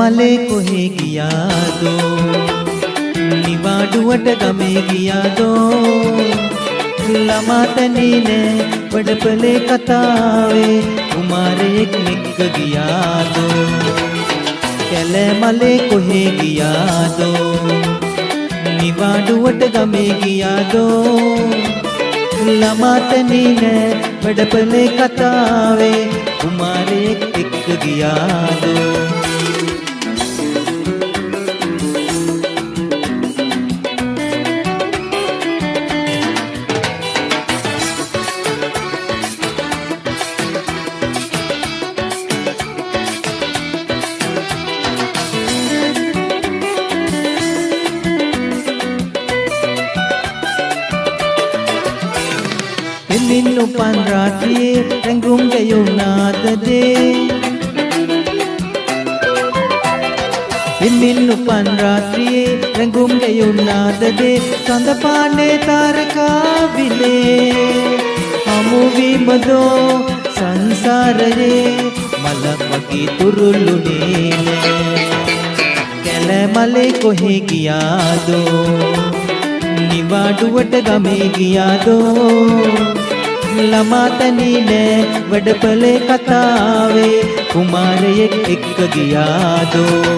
මලේ කොහෙ ගියාදෝ නිවාඩුවට ගමේ ගියාදෝ ළමාතනේ නෑ වඩපලේ කතාවේ කුමාරයෙක් එක්ක ගියාදෝ කැලෑ මලේ කොහෙ ගියාදෝ නිවාඩුවට ගමේ ගියාදෝ ළමාතනේ නෑ වඩපලේ කතාවේ කුමාරයෙක් එක්ක ගියාදෝ එමින් උපන් රාත්‍රියේ රැඟුම් ගැයුණාද දේ එමින් උපන් රාත්‍රියේ රැඟුම් ගැයුණාද දේ සඳ පානේ තාරකා විලේ හමු වීමදෝ සංසාරයේ මලක් වගේ තුරුළුනේ නෑ කැලෑ මලේ කොහෙ ගියාදෝ නිවාඩුවට ගමේ ගියාදෝ ළමාතනේ නෑ වඩපලේ කතාවේ කුමාරයෙක් එක්ක ගියාදෝ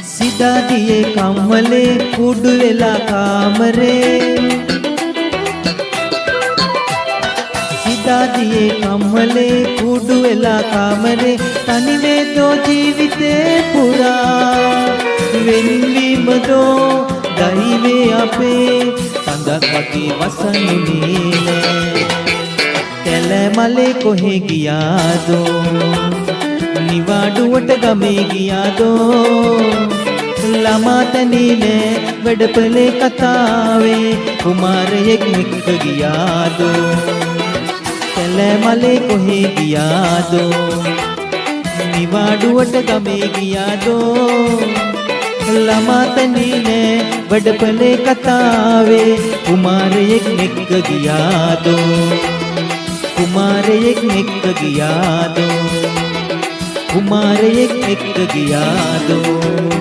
සිතාදියේ කම්මලේ කුඩු වෙලා කාමරේ සිතාදියේ කම්මලේ කුඩු වෙලා කාමරේ තනිවේදෝ ජීවිතේ පුරා වෙන්වීමදෝ දෛවේ අපේ සඳක් වගේ වසනුනේ නෑ කැලෑ මලේ කොහෙ ගියාදෝ නිවාඩුවට ගමේ ගියාදෝ ළමාතනේ නෑ වඩපලේ කතාවේ කුමාරයෙක් එක්ක ගියාදෝ කැලෑ මලේ කොහෙ ගියාදෝ නිවාඩුවට ගමේ ගියාදෝ ළමාතනේ නෑ වඩපලේ කතාවේ කුමාරයෙක් එක්ක ගියාදෝ කුමාරයෙක් එක්ක ගියාදෝ කුමාරයෙක් එක්ක ගියාදෝ